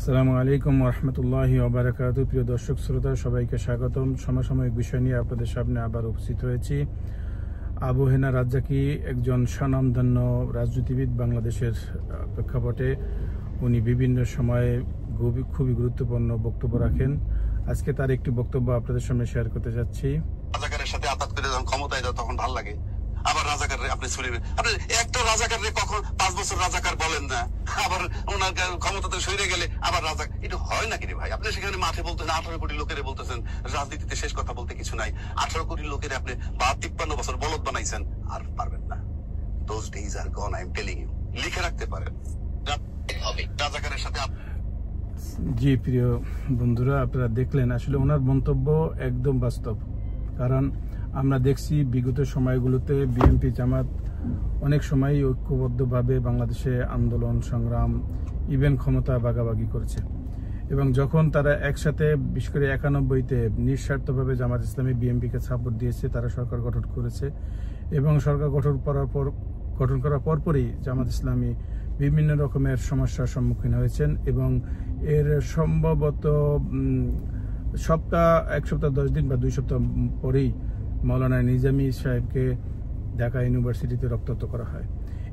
আসসালামু আলাইকুম রহমতুল্লাহি ওয়া বারাকাতুহু। প্রিয় দর্শক শ্রোতা, সবাইকে স্বাগতম। সমসাময়িক বিষয় নিয়ে আপনাদের সামনে আবার উপস্থিত হয়েছি। আবু হেনা রাজ্জাকি একজন স্বনামধন্য রাজনীতিবিদ বাংলাদেশের প্রেক্ষাপটে। উনি বিভিন্ন সময়ে খুবই গুরুত্বপূর্ণ বক্তব্য রাখেন। আজকে তার একটি বক্তব্য আপনাদের সামনে শেয়ার করতে যাচ্ছি। রাজাকারের সাথে আতাত করে যখন ক্ষমতায় যাও তখন ভালো লাগে, আবার রাজাকাররে আপনি ছড়িয়ে আপনি একটা রাজাকাররে কখন 5 বছর রাজাকার বলেন না, আবার ওনার ক্ষমতাতে সরে গেলে আবার রাজা, এটা হয় নাকি রে ভাই? আপনি সেখানে মাঠে বলতেছেন 18 কোটি লোকের বলতেছেন রাজনীতিতে শেষ কথা বলতে কিছু নাই। 18 কোটি লোকের আপনি 52 বছর বলদ বানাইছেন, আর পারবেন না। Those days are gone, I am telling you. লিখে রাখতে পারেন রাজাকারের সাথে। জি প্রিয় বন্ধুরা, আপনারা দেখলেন আসলে ওনার মন্তব্য একদম বাস্তব। কারণ আমরা দেখছি বিগত সময়গুলোতে বিএনপি জামাত অনেক সময় ঐক্যবদ্ধভাবে বাংলাদেশে আন্দোলন সংগ্রাম ইভেন ক্ষমতা ভাগাভাগি করেছে, এবং যখন তারা একসাথে বিশেষ করে 91-তে নিঃস্বার্থভাবে জামাত ইসলামী বিএনপিকে সাপোর্ট দিয়েছে, তারা সরকার গঠন করেছে, এবং সরকার গঠন করার পরপরই জামাত ইসলামী বিভিন্ন রকমের সমস্যার সম্মুখীন হয়েছেন, এবং এর সম্ভবত এক সপ্তাহ 10 দিন বা 2 সপ্তাহ পরেই মৌলানা নিজামী সাহেবকে ঢাকা ইউনিভার্সিটিতে রক্তাক্ত করা হয়।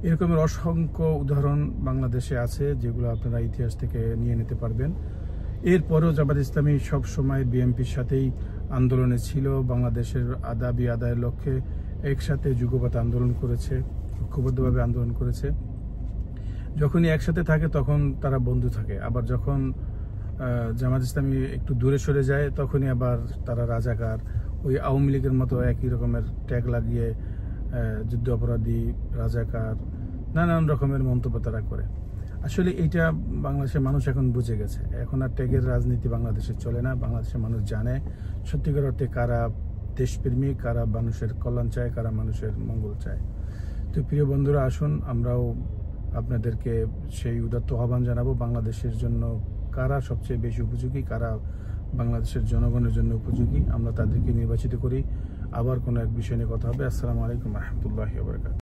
এরকমের অসংখ্য উদাহরণ বাংলাদেশে আছে, যেগুলো আপনারা ইতিহাস থেকে নিয়ে নিতে পারবেন। এরপরও জামাত ইসলামী সবসময় বিএনপির সাথেই আন্দোলনে ছিল, বাংলাদেশের দাবি আদায়ের লক্ষ্যে একসাথে যুগপৎ আন্দোলন করেছে, ঐক্যবদ্ধভাবে আন্দোলন করেছে। যখনই একসাথে থাকে তখন তারা বন্ধু থাকে, আবার যখন জামাত ইসলামী একটু দূরে সরে যায় তখনই আবার তারা রাজাকার, ওই আওয়ামী লীগের মতো একই রকমের ট্যাগ লাগিয়ে যুদ্ধ অপরাধী, রাজাকার, নানান রকমের মন্তব্য তারা করে। আসলে এইটা বাংলাদেশের মানুষ এখন বুঝে গেছে। এখন আর ট্যাগের রাজনীতি বাংলাদেশে চলে না। বাংলাদেশের মানুষ জানে সত্যিকার অর্থে কারা দেশপ্রেমী, কারা মানুষের কল্যাণ চায়, কারা মানুষের মঙ্গল চায়। তো প্রিয় বন্ধুরা, আসুন আমরাও আপনাদেরকে সেই উদাত্ত আহ্বান জানাবো, বাংলাদেশের জন্য কারা সবচেয়ে বেশি উপযোগী, কারা বাংলাদেশের জনগণের জন্য উপযোগী, আমরা তাদেরকে নির্বাচিত করি। আবার কোনো এক বিষয় নিয়ে কথা হবে। আসসালামু আলাইকুম রহমতুল্লাহি ওয়া বারাকাতুহু।